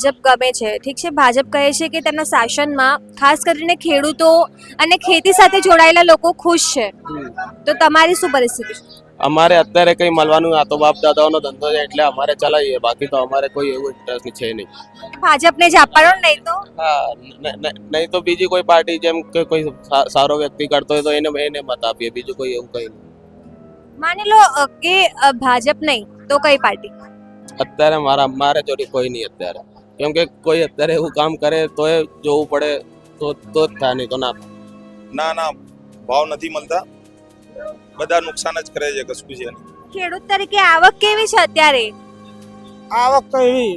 ભાજપ ગમે છે, ઠીક છે, ભાજપ કહે છે કે તેમના શાસનમાં ખાસ કરીને ખેડૂતો અને ખેતી સાથે જોડાયેલા લોકો ખુશ છે, તો તમારી શું પરિસ્થિતિ છે? અમારે અત્યારે કઈ મળવાનું આ તો બાપ દાદાઓનો ધંધો છે એટલે અમારે ચલાવીએ, બાકી તો અમારે કોઈ એવું ઇન્ટરેસ્ટ છે નહીં. ભાજપને જ આપવાનો ને, નહીં તો હા, નહીં તો બીજી કોઈ પાર્ટી જેમ કે કોઈ સારો વ્યક્તિ કરતો હોય તો એને મત આપીએ, બીજું કોઈ એવું કઈ નહીં. માની લો કે ભાજપ નહીં તો કઈ પાર્ટી? અત્યારે મારે જોડે કોઈ નહીં અત્યારે, કેમ કે કોઈ અત્યારે એવું કામ કરે તો એ જોવું પડે તો જ થાય, નહીં તો ના થાય. ના ભાવ નથી મળતા, બધા નુકસાન જ કરે છે, કશું છે નહીં. ખેડૂત તરીકે આવક કેવી છે અત્યારે? આવક તો એવી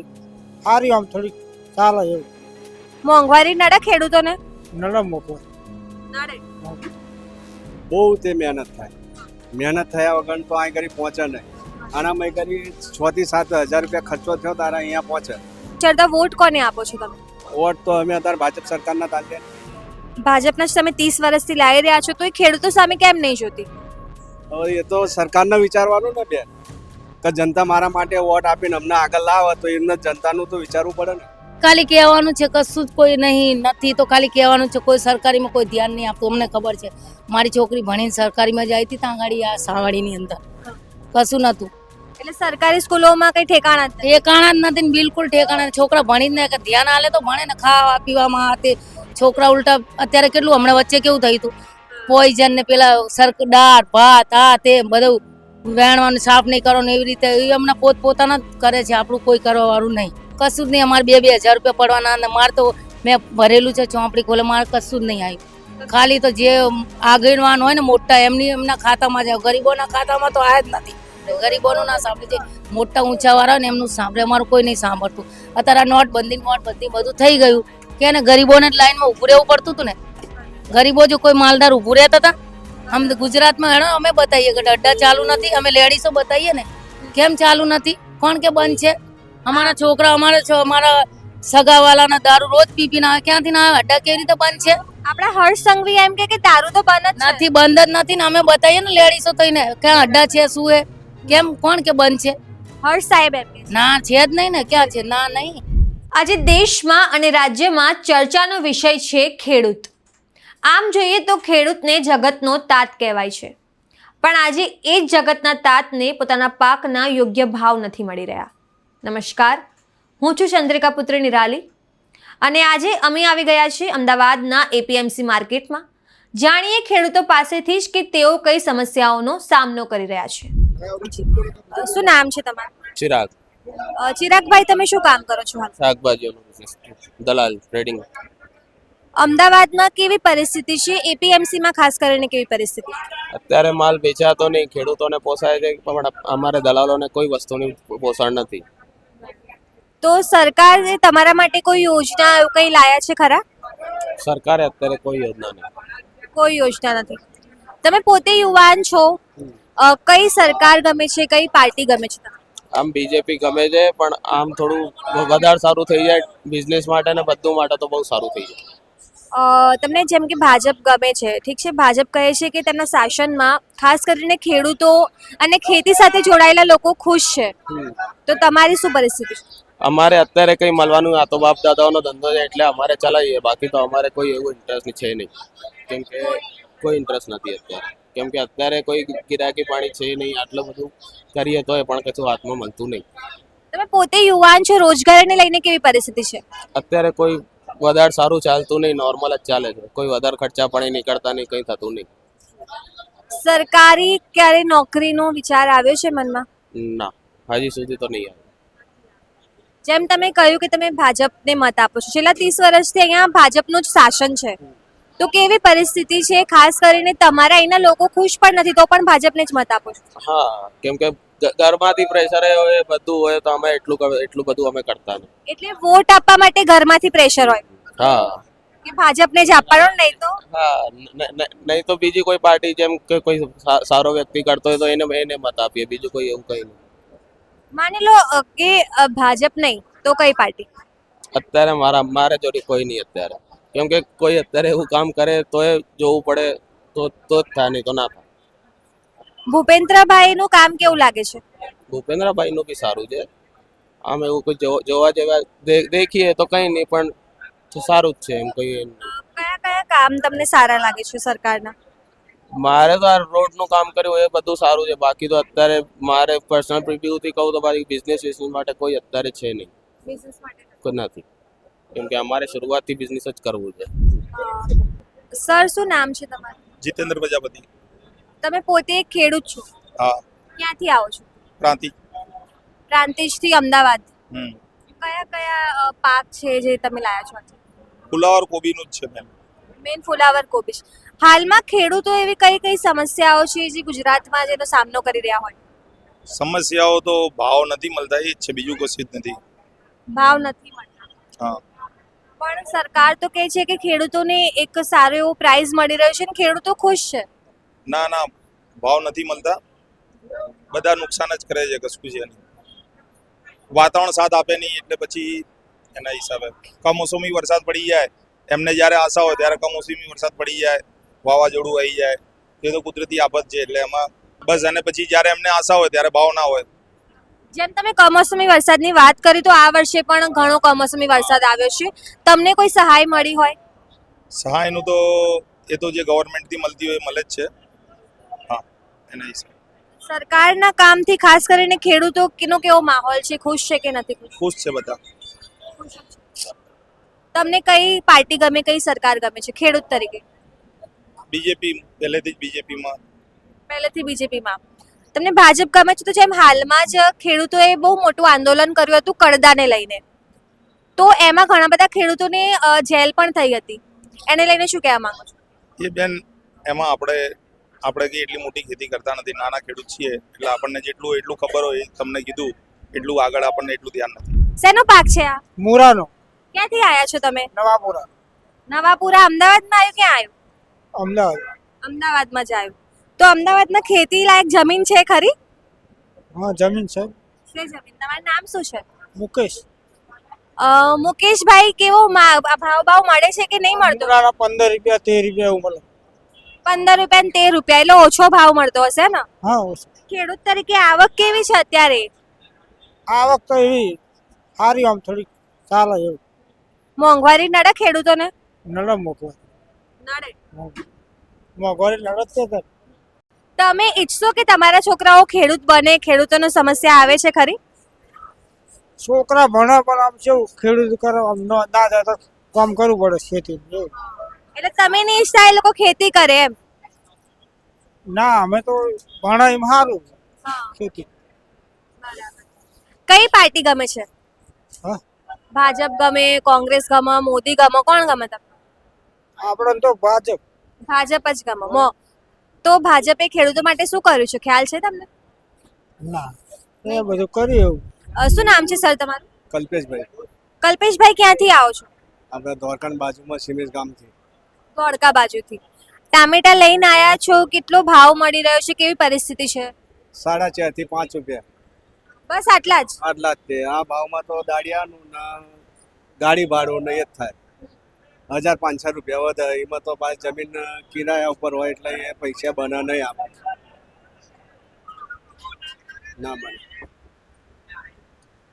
સારી, આમ થોડી ચાલે એવું. મોંઘવારી નડે ખેડૂતોને? નરમ મોકો નડે. બહુ તે મહેનત થાય, મહેનત થયા વગર તો અહીં કરી પહોંચે નહીં. આનામાં કરી 6 થી 7 હજાર રૂપિયા ખર્ચો થયો તારા અહીંયા પહોંચે. ચડતા વોટ કોને આપો છો તમે? વોટ તો અમે અત્યારે ભાજપ સરકારના તાલે. ભાજપના જ તમે 30 વર્ષથી લાવી રહ્યા છો, તો એ ખેડૂતો સામે કેમ નહીં જોતી? હવે એ તો સરકારને વિચારવાનું ને બેન, કે જનતા મારા માટે વોટ આપીને અમને આગળ લાવે તો એમને જનતાનું તો વિચારવું પડે ને. ખાલી કહેવાનું છે, કશું જ કોઈ નહીં નથી, તો ખાલી કહેવાનું છે. કોઈ સરકારીમાં કોઈ ધ્યાન નહીં આપતું. અમને ખબર છે, મારી છોકરી ભણીને સરકારીમાં જાય હતી ત્યાં આગળ આ સાવાડીની અંદર કશું નહોતું. એટલે સરકારી સ્કૂલોમાં કઈ ઠેકાણા જ નથી. ઠેકાણા જ નથી ને, બિલકુલ ઠેકાણા. છોકરા ભણીને ધ્યાન આલે તો ભણે ને, ખાવા પીવામાં આ તે. છોકરા ઉલટા અત્યારે કેટલું હમણાં વચ્ચે કેવું થયું હતું, પોઈઝન ને પેલા દાળ ભાત આ તે બધું વેણવાનું, સાફ નહીં કરવાનું, એવી રીતે એ હમણાં પોતાના જ કરે છે, આપણું કોઈ કરવા વાળું નહીં. કશું જ નહીં. અમારે 2,000 રૂપિયા પડવાના, અને મારે તો મેં ભરેલું છે ચોપડી ખોલે, મારે કશું જ નહીં આવ્યું. ખાલી તો જે આગળવાન હોય ને મોટા એમના ખાતામાં જાય, ગરીબોના ખાતામાં તો આ જ નથી. ગરીબોનું ના સાંભળે છે, મોટા ઊંચા વાળા ને એમનું સાંભળે, અમારું કોઈ નહીં સાંભળતું. અત્યારે નોટબંધી બધું થઈ ગયું કે ને ગરીબોને જ લાઈનમાં ઊભું રહેવું પડતું હતું ને. ગરીબો જો કોઈ માલદાર ઊભું રહેતા હતા, આમ ગુજરાતમાં હેડો અમે બતાવીએ કે અડ્ડા ચાલુ નથી, અમે લેડીઝો બતાવીએ ને કેમ ચાલુ નથી, કોણ કે બંધ છે. અમારા છોકરા અમારા સગાવાલાના દારૂ રોજ પીપીને આવે, ક્યાંથી ના આવે, અડ્ડા કેવી રીતે બંધ છે? આપણા હર્ષ સંઘવી એમ કે દારૂ તો બંધ જ નથી, બંધ જ નથી ને અમે બતાવીએ ને લેડીઝો થઈને ક્યાં અડ્ડા છે, શું હે, કેમ કોણ કે બંધ છે? હર્ષ સાહેબ એમ કે ના છે જ નહીં ને, ક્યાં છે? ના નહીં. આજે દેશમાં અને રાજ્યમાં ચર્ચાનો વિષય છે ખેડૂત. આમ જોઈએ તો ખેડૂતને જગતનો તાત કહેવાય છે, પણ આજે એ જ જગતના તાતને પોતાના પાકના યોગ્ય ભાવ નથી મળી રહ્યા. નમસ્કાર, હું છું ચંદ્રિકા પુત્રી નિરાલી અને આજે અમે આવી ગયા છીએ અમદાવાદના એપીએમસી માર્કેટમાં. જાણીએ ખેડૂતો પાસેથી જ કે તેઓ કઈ સમસ્યાઓનો સામનો કરી રહ્યા છે. શું નામ છે તમારું? ચિરાગ. ચિરાગભાઈ, તમે શું કામ કરો છો હાલ? શાકભાજીઓનું બિઝનેસ, દલાલ ટ્રેડિંગ. અમદાવાદમાં કેવી પરિસ્થિતિ છે? એપીએમસીમાં ખાસ કરીને કેવી પરિસ્થિતિ? અત્યારે માલ વેચાતો નહીં, ખેડૂતોને પોસાય છે પણ અમારે દલાલોને કોઈ વસ્તુની પોષણ નથી. તો સરકારે તમારા માટે કોઈ યોજના એવું કંઈ લાયા છે ખરા? સરકારે અત્યારે કોઈ યોજના નહીં. કોઈ યોજના નથી. તમે પોતે યુવાન છો, કઈ સરકાર ગમે છે, કઈ પાર્ટી ગમે છે તમને? આમ બીજેપી ગમે છે, પણ આમ થોડું વધારે સારું થઈ જાય બિઝનેસ માટે ને બધું માટે તો બહુ સારું થઈ જાય. તમને જેમ કે ભાજપ ગમે છે, ઠીક છે, ભાજપ કહે છે કે તેમના શાસનમાં ખાસ કરીને ખેડૂતો અને ખેતી સાથે જોડાયેલા લોકો ખુશ છે, તો તમારી શું પરિસ્થિતિ છે? અમારે અત્યારે કઈ મળવાનું આ તો બાપ દાદાઓનો ધંધો છે એટલે અમારે ચલાવીએ, બાકી તો અમારે કોઈ એવું ઇન્ટરેસ્ટ છે નહીં, કેમ કે કોઈ ઇન્ટરેસ્ટ નથી અત્યારે, કેમ કે અત્યારે કોઈ ગિરાકી પાણી છે નહીં. આટલું બધું કરીએ તોય પણ કશું હાથમાં મળતું નહીં. તમે પોતે યુવાન છો, રોજગારને લઈને કેવી પરિસ્થિતિ છે? અત્યારે કોઈ વધારે સારું ચાલતું નહીં, નોર્મલ જ ચાલે છે. કોઈ વધારે ખર્ચા પાણી નીકળતા નહીં, કંઈ થતું નહીં. સરકારી ક્યારે નોકરીનો વિચાર આવ્યો છે મનમાં? ના, હજી સુધી તો નહીં આવે. જેમ તમે કહ્યું કે તમે ભાજપને મત આપો છો, છેલ્લા 30 વર્ષથી અહીંયા ભાજપનું જ શાસન છે, તો કેવી પરિસ્થિતિ છે? ખાસ કરીને તમારા અહીંના લોકો ખુશ પણ નથી, તો પણ ભાજપને જ મત આપો છો? હા, કેમ કે ઘરમાંથી પ્રેશર હોય, બધું હોય તો અમે એટલું બધું અમે કરતા નહીં. એટલે વોટ આપવા માટે ઘરમાંથી પ્રેશર હોય હા, કે ભાજપને જ આપવાનો, નહીં તો હા, નહીં તો બીજી કોઈ પાર્ટી જેમ કે કોઈ સારો વ્યક્તિ કરતો હોય તો એને મત આપીએ, બીજું કોઈ એવું કંઈ નહીં. માની લો કે ભાજપ નહીં તો કઈ પાર્ટી? અત્યારે મારે જોડે કોઈ નહીં અત્યારે, કેમ કે કોઈ અત્યારે એવું કામ કરે તો એ જોવું પડે તો જ થાય, નહીં તો ના થાય. ભૂપેન્દ્રભાઈ નું કામ કેવું લાગે છે? ભૂપેન્દ્રભાઈ નું બી સારું છે. આમ એવું કોઈ જોવા જેવા દેખીએ તો કંઈ નહીં, પણ સારું જ છે એમ કોઈ એમ નહીં. કયા કયા કામ તમને સારા લાગે છે સરકારના? મારે તો આ રોડનું કામ કર્યું એ બધું સારું છે. બાકી તો અત્યારે મારે પર્સનલ વ્યૂથી કહું તો મારી બિઝનેસ માટે કોઈ અત્યારે છે નહીં, બિઝનેસ માટે કોઈ નથી. કેમ કે અમારે શરૂઆતથી બિઝનેસ જ કરવું છે. સર, શું નામ છે તમારું? જીતેન્દ્ર પ્રજાપતિ. તમે પોતે એક ખેડૂત છો, હા, ક્યાંથી આવો છો? ક્રાંતિ. પ્રાંતિજથી અમદાવાદ. હમ. કયા કયા પાક છે જે તમે લાયા છો આજે? ફુલાવર કોબીનું જ છે મેમ. મેન ફુલાવર કોબીજ. હાલમાં ખેડૂતો એવી કઈ કઈ સમસ્યાઓ છે જે ગુજરાતમાં જેનો સામનો કરી રહ્યા હોય? સમસ્યાઓ તો ભાવ નથી મળતા એ જ છે, બીજું કશું જ નથી. ભાવ નથી મળતા. હા. પણ સરકાર તો કહે છે કે ખેડૂતોને એક સારો એવો પ્રાઇઝ મળી રહ્યો છે અને ખેડૂતો ખુશ છે. ના ના, ભાવ નથી મળતા, બધા નુકસાન જ કરે છે, કશું છે નહીં. વાતાવરણ સાથ આપે નહીં એટલે પછી એના હિસાબે કમોસમી વરસાદ પડી જાય, એમને જ્યારે આશા હોય ત્યારે કમોસમી વરસાદ પડી જાય, વાવાઝોડું આવી જાય, એ તો કુદરતી આફત છે. એટલે એમાં બસ, અને પછી જ્યારે એમને આશા હોય ત્યારે ભાવ ના હોય. જેમ તમે કમોસમી વરસાદની વાત કરી તો આ વર્ષે પણ ઘણો કમોસમી વરસાદ આવ્યો છે. તમને કોઈ સહાય મળી હોય? સહાયનું તો એ તો જે ગવર્મેન્ટથી મળતી હોય એ મળે જ છે. હા, એના હિસાબે સરકારના કામથી ખાસ કરીને ખેડૂતો નો કેવો માહોલ છે? ખુશ છે કે નથી ખુશ? ખુશ છે બધા. તમને કઈ પાર્ટી ગમે, કઈ સરકાર ગમે છે ખેડૂત તરીકે? બીજેપી, પહેલેથી જ બીજેપીમાં. પહેલેથી બીજેપીમાં. તમને ભાજપ ગમે છે? તો જેમ હાલમાં જ ખેડૂતોએ બહુ મોટું આંદોલન કર્યું હતું કડદાને લઈને, તો એમાં ઘણા બધા ખેડૂતોને જેલ પણ થઈ હતી. એને લઈને શું કહેવા માંગો છો? એ બેન, એમાં આપણે કે એટલી મોટી ખેતી કરતા નથી, નાના ખેડૂત છીએ, એટલે આપણને એટલું ખબર હોય, તમને કીધું એટલું, આગળ આપણને એટલું ધ્યાન નથી. શેનો પાક છે આ? મુરાનો. ક્યાંથી આયા છો તમે? નવાપુરા. નવાપુરા અમદાવાદમાં આવ્યું? ક્યાં આવ્યું? અમદાવાદ. અમદાવાદમાં જ આવ્યું. તો અમદાવાદમાં ખેતી લાયક જમીન છે ખરી? હા, જમીન છે. છે જમીન. તમારું નામ શું છે? મુકેશ. મુકેશભાઈ, કેવો ભાવ મળે છે કે નહીં મળતો? મુરાના 15 રૂપિયા 13 રૂપિયા એવું મળે. 15 રૂપિયા ને 13 રૂપિયા, એટલે ઓછો ભાવ મળતો હશે ને? હા, ઓછું. ખેડૂત તરીકે આવક કેવી છે અત્યારે? આવક તો એવી સારી, આમ થોડીક ચાલે એવું. મોંઘવારી નડે ખેડૂતોને? નડે મોંઘવારી. નડે. મોંઘવારી નડે જ છે. તમે ઈચ્છો કે તમારા છોકરાઓ ખેડૂત બને, ખેડૂતોનો સમસ્યા આવે છે ખરી? છોકરા ભણે પણ આમ કેવું ખેડૂત કરે, આમ ના જાય તો કામ કરવું પડે ખેતી એવું. એટલે તમે નહીં ઈચ્છતા એ લોકો ખેતી કરે એમ? ના, અમે તો ભણાય એમ સારું ખેતી. કઈ પાર્ટી ગમે છે? હા, ભાજપ ગમે, કોંગ્રેસ ગમે, મોદી ગમે, કોણ ગમે તમને? આપણે તો ભાજપ. ભાજપ જ ગમે. તો ભાજપે ખેડૂતો માટે શું કર્યું છે ખ્યાલ છે તમને? ના, એ બધું કર્યું એવું. શું નામ છે સર તમારું? કલ્પેશભાઈ, કલ્પેશભાઈ, ક્યાંથી આવો છો? આપણે દ્વારકાની બાજુમાં સિમેજ ગામથી. ધોળકા બાજુથી. ટામેટા લઈને આયા છો, કેટલો ભાવ મળી રહ્યો છે, કેવી પરિસ્થિતિ છે? 4.5 થી 5 રૂપિયા, બસ આટલા જ? આટલા જ છે. આ ભાવમાં તો દાળિયાનું ને ગાડી ભાડું ને એ જ થાય. 1500 રૂપિયા વધે. એમાં તો પાછી જમીન કિરાયા ઉપર હોય એટલે એ પૈસા બને નહીં આપે, ના બને.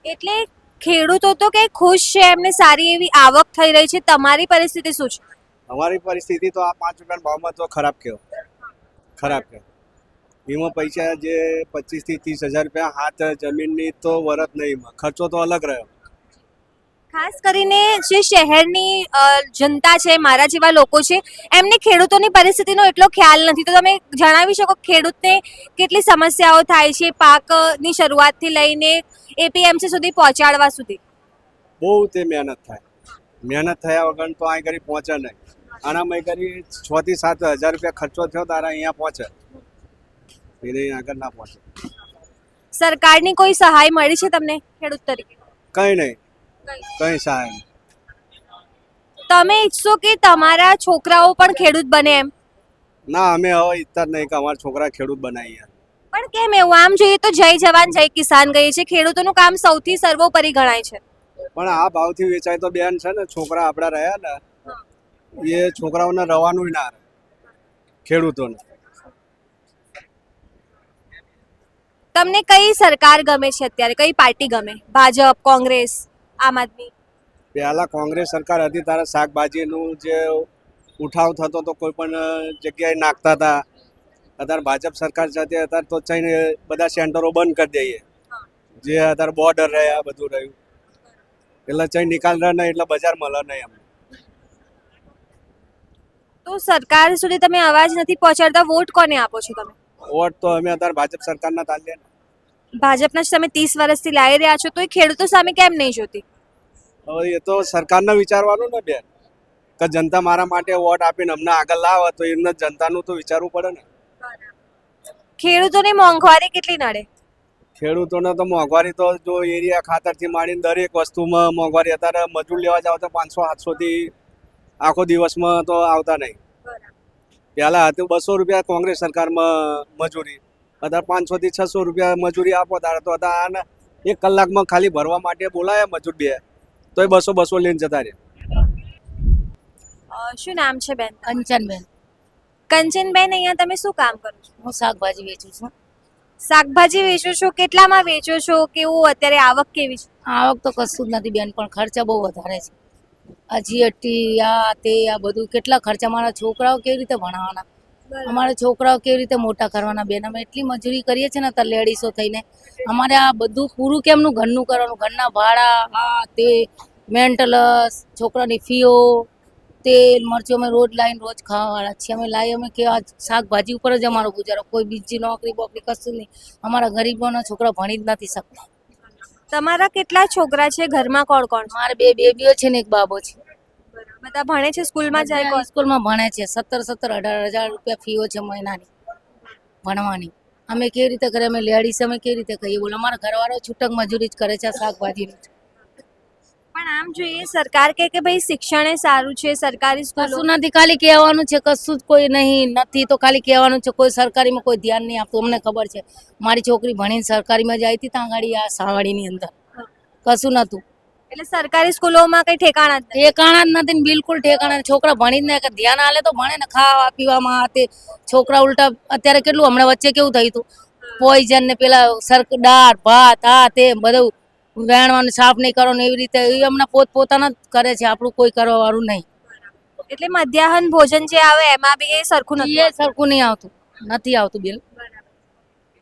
એટલે ખેડૂતો તો કે ખુશ છે, એમને સારી એવી આવક થઈ રહી છે. તમારી પરિસ્થિતિ શું છે? અમારી પરિસ્થિતિ તો આ 5 રૂપિયાના ભાવમાં તો ખરાબ કહેવાય. એમાં પૈસા જે 25 થી 30 હજાર રૂપિયા હાથ જમીનની તો વરત નહીં, ખર્ચો તો અલગ રહ્યો. ખાસ કરીને જે શહેરની જનતા છે, મારા જેવા લોકો છે, એમને ખેડૂતોની પરિસ્થિતિનો એટલો ખ્યાલ નથી. તો તમે જણાવી શકો ખેડૂતને કેટલી સમસ્યાઓ થાય છે પાકની શરૂઆતથી લઈને એપીએમસી સુધી પહોંચાડવા સુધી? બહુ તે મહેનત થાય. મહેનત થયા વગર તો અહીં ઘડી પહોંચે નહીં. આનામાં ઘડી 6 થી 7 હજાર રૂપિયા ખર્ચો થયો તારા અહીંયા પહોંચે, એને આગળ ના પહોંચે. સરકારની કોઈ સહાય મળી છે તમને ખેડૂત તરીકે? કંઈ નહીં, કંઈ સહાય નહીં. તમે ઈચ્છો કે તમારા છોકરાઓ પણ ખેડૂત બને એમ? ના, અમે હવે ઈચ્છતા જ નહીં કે અમારા છોકરા ખેડૂત બનાવીએ. પણ કેમ એવું? આમ જોઈએ તો જય જવાન જય કિસાન ગઈ છે, ખેડૂતોનું કામ સૌથી સર્વોપરી ગણાય છે. પણ આ ભાવથી વેચાય તો બેન છે ને, છોકરા આપણા રહ્યા ને એ છોકરાઓને રવાનું ના રહે ખેડૂતોને. તમને કઈ સરકાર ગમે છે અત્યારે, કઈ પાર્ટી ગમે? ભાજપ, કોંગ્રેસ, આમ આદમી? પહેલા કોંગ્રેસ સરકાર હતી ત્યારે શાકભાજીનું જે ઉઠાવ થતો તો કોઈ પણ જગ્યાએ નાખતા હતા. અત્યારે ભાજપ સરકાર છે અત્યારે તો જઈને બધા સેન્ટરો બંધ કરી દઈએ. જે અત્યારે બોર્ડર રહ્યા બધું રહ્યું એટલે જઈ નિકાલ રહે નહીં એટલે બજાર મળે નહીં. એમ તો સરકાર સુધી તમે અવાજ નથી પહોંચાડતા, વોટ કોને આપો છો તમે? વોટ તો અમે અત્યારે ભાજપ સરકારના તાલીએ. ભાજપના જ તમે 30 વર્ષથી લાવી રહ્યા છો, તો એ ખેડૂતો સામે કેમ નહીં જોતી? હવે એ તો સરકારને વિચારવાનું ને બેન, કે જનતા મારા માટે વોટ આપીને અમને આગળ લાવે તો એમને જનતાનું તો વિચારવું પડે ને. ખેડૂતોને મોંઘવારી કેટલી નડે? ખેડૂતોને તો મોંઘવારી તો જો એરિયા ખાતરથી માંડીને દરેક વસ્તુમાં મોંઘવારી. અત્યારે મજૂર લેવા જાવ તો 500-700 થી આખો દિવસમાં તો આવતા નહીં. પહેલા હતું 200 રૂપિયા કોંગ્રેસ સરકારમાં મજૂરી, અત્યારે 500 થી 600 રૂપિયા મજૂરી આપો તારે તો અત્યારે 1 કલાકમાં ખાલી ભરવા માટે બોલાયા મજૂર બે તો એ 200 લઈને જતા રહે. શું નામ છે બેન? કંચનબેન. કંચનબેન, અહીંયા તમે શું કામ કરો છો? હું શાકભાજી વેચું છું. શાકભાજી વેચો છો? કેટલામાં વેચો છો? કેવું અત્યારે આવક કેવી છે? આવક તો કશું જ નથી બેન, પણ ખર્ચા બહુ વધારે છે. આ જીએસટી આ તે આ બધું કેટલા ખર્ચા. મારા છોકરાઓ કેવી રીતે ભણાવવાના, અમારા છોકરાઓ કેવી રીતે મોટા કરવાના બેન? અમે એટલી મજૂરી કરીએ છીએ ને અત્યારે લેડીસો થઈને. અમારે આ બધું પૂરું કેમનું ઘરનું કરવાનું? ઘરના ભાડા આ તે મેન્ટેનન્સ, છોકરાની ફીઓ, તેલ મરચું અમે રોજ લાવીને રોજ ખાવાવાળા છીએ. અમે લાવી અમે કેવા શાકભાજી ઉપર જ અમારો ગુજારો, કોઈ બીજી નોકરી બોકરી કશું નહીં. અમારા ગરીબોના છોકરા ભણી જ નથી શકતા. તમારા કેટલા છોકરા છે? ઘરમાં કોણ કોણ છે? મારે 2 બેબીઓ છે ને 1 બાબો છે. બધા ભણે છે? સ્કૂલમાં જાય? બધા સ્કૂલમાં ભણે છે. 17-18 રૂપિયા ફીઓ છે મહિનાની ભણવાની. અમે કેવી રીતે કરીએ? અમે લેડીઝ અમે કેવી રીતે કહીએ બોલો? અમારા ઘરવાળો છૂટક મજૂરી જ કરે છે શાકભાજીની. પણ આમ જોઈએ સરકાર કે ભાઈ શિક્ષણ એ સારું છે, સરકારી સ્કૂલો. કશું નથી, ખાલી કહેવાનું છે, કશું જ કોઈ નહીં નથી તો ખાલી કહેવાનું છે. કોઈ સરકારીમાં કોઈ ધ્યાન નહીં આપતું. અમને ખબર છે, મારી છોકરી ભણીને સરકારીમાં જાય હતી ત્યાં ગાડી આ સાવાડીની અંદર કશું નહોતું. એટલે સરકારી સ્કૂલોમાં કઈ ઠેકાણા જ નથી. ઠેકાણા જ નથી ને, બિલકુલ ઠેકાણા નહીં. છોકરા ભણી જ નહીં, ધ્યાન આલે તો ભણે ને, ખાવા પીવામાં આ તે. છોકરા ઉલટા અત્યારે કેટલું હમણાં વચ્ચે કેવું થયું હતું, પોઈઝન ને પેલા દાળ ભાત આ તે બધું વેણવાનું, સાફ નહીં કરવાનું એવી રીતે એ હમણાં પોતાના જ કરે છે, આપણું કોઈ કરવા વાળું નહીં. એટલે મધ્યાહન ભોજન જે આવે એમાં બી એ સરખું નથી. એ સરખું નહીં આવતું, નથી આવતું બેન.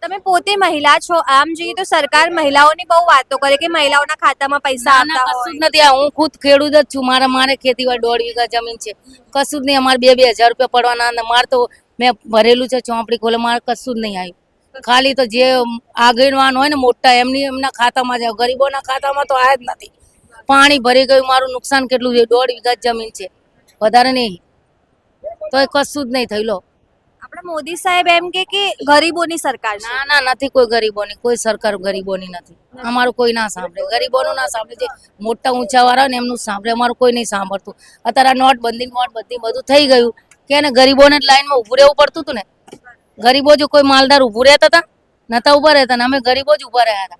તમે પોતે મહિલા છો, આમ જોઈએ તો સરકાર મહિલાઓની બહુ વાતો કરે કે મહિલાઓના ખાતામાં પૈસા આવતા કશું જ હોય. નથી. હું ખુદ ખેડૂત જ છું. મારે ખેતીવાડી 1.5 વીઘા જમીન છે. કશું જ નહીં. અમારે 2-2 હજાર રૂપિયા પડવાના. મારે તો મેં ભરેલું છે ચોપડી ખોલે, મારે કશું જ નહીં આવ્યું. ખાલી તો જે આગળવાન હોય ને મોટા એમના ખાતામાં જાય, ગરીબોના ખાતામાં તો આ જ નથી. પાણી ભરી ગયું. મારું નુકસાન કેટલું છે? 1.5 વીઘા જમીન છે, વધારે નહીં. તો એ કશું જ નહીં થયું. લો આપણા મોદી સાહેબ એમ કે ગરીબોની સરકાર છે. ના નથી, કોઈ ગરીબોની કોઈ સરકાર ગરીબોની નથી. અમારું કોઈ ના સાંભળે, ગરીબોનું ના સાંભળે. જે મોટા ઊંચા વાળા ને એમનું સાંભળે, અમારું કોઈ નહીં સાંભળતું. અત્યારે નોટબંધી બધું થઈ ગયું કે એને ગરીબોને જ લાઈનમાં ઊભું રહેવું પડતું હતું ને. ગરીબો જો કોઈ માલદાર ઊભું રહેતા હતા નતા ઊભા રહેતા ને, અમે ગરીબો જ ઊભા રહ્યા હતા.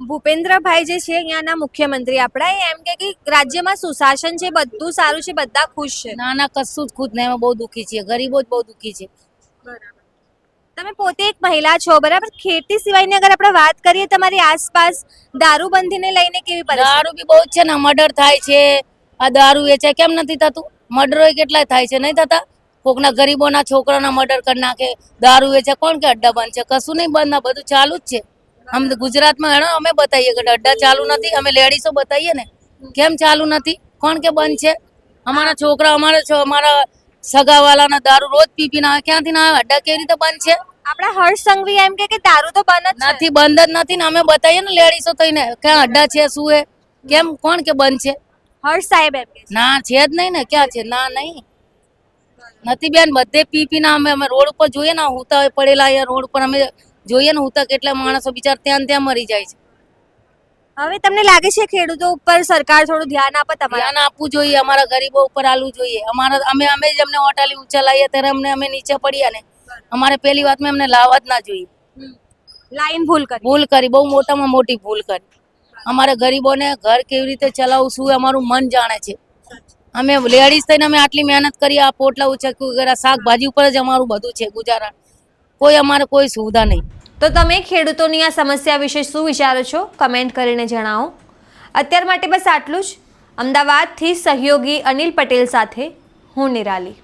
ભૂપેન્દ્રભાઈ જે છે અહીંયાના મુખ્યમંત્રી આપણા, એ એમ કે રાજ્યમાં સુશાસન છે, બધું સારું છે, બધા ખુશ છે. ના કશું જ ખુદ નહીં. અમે બહુ દુઃખી છીએ, ગરીબો જ બહુ દુઃખી છે. તમે પોતે એક મહિલા છો, બરાબર? ખેતી સિવાયની અગર આપણે વાત કરીએ, તમારી આસપાસ દારૂબંધીને લઈને કેવી પરિસ્થિતિ? દારૂ બી બહુ જ છે ને, મર્ડર થાય છે. આ દારૂ વેચાય કેમ નથી થતું? મર્ડરો કેટલાય થાય છે, નહીં થતા? કોકના ગરીબોના છોકરાના મર્ડર કરી નાખે. દારૂ વેચે કોણ કે અડ્ડા બંધ છે? કશું નહીં બંધ, ના બધું ચાલુ જ છે. આમ ગુજરાતમાં હેણો અમે બતાવીએ કે અડ્ડા ચાલુ નથી, અમે લેડીસો બતાવીએ ને કેમ ચાલુ નથી, કોણ કે બંધ છે? અમારા છોકરા અમારા સગાવાલાના દારૂ રોજ પીને આવે, ક્યાંથી ના આવે? અડ્ડા કેવી રીતે બંધ છે? આપણા હર્ષ સંઘવી એમ કે દારૂ તો બંધ જ નથી, બંધ જ નથી ને. અમે બતાવીએ ને લેડીસો થઈને ક્યાં અડ્ડા છે, શું હે, કેમ કોણ કે બંધ છે? હર્ષ સાહેબ એમ કે ના છે જ નહીં ને. ક્યાં છે? ના નહીં નથી બેન. બધે પીને અમે રોડ ઉપર જોઈએ ને, હુતા પડેલા અહીંયા રોડ ઉપર અમે જોઈએ ને, હુતા કેટલા માણસો બિચાર ત્યાં મરી જાય છે. હવે તમને લાગે છે ખેડૂતો ઉપર સરકાર થોડું ધ્યાન આપે? તમારે ધ્યાન આપવું જોઈએ, અમારા ગરીબો ઉપર આલવું જોઈએ. અમે જ એમને ઓટાલી ઊંચા લાવીએ ત્યારે અમે નીચે પડ્યા ને. અમારે પેલી વાતમાં એમને લાવવા જ ના જોઈએ. લાઈન ભૂલ કરી, બહુ મોટામાં મોટી ભૂલ કરી. અમારે ગરીબોને ઘર કેવી રીતે ચલાવવું શું અમારું મન જાણે છે. અમે લેડીઝ થઈને અમે આટલી મહેનત કરી, આ પોટલા ઉચક્યું, શાકભાજી ઉપર જ અમારું બધું છે ગુજારા. કોઈ અમારે કોઈ સુવિધા નહીં. તો તમે ખેડૂતોની આ સમસ્યા વિશે શું વિચારો છો? કમેન્ટ કરીને જણાવો. અત્યાર માટે બસ આટલું જ. અમદાવાદથી સહયોગી અનિલ પટેલ સાથે હું નિરાલી.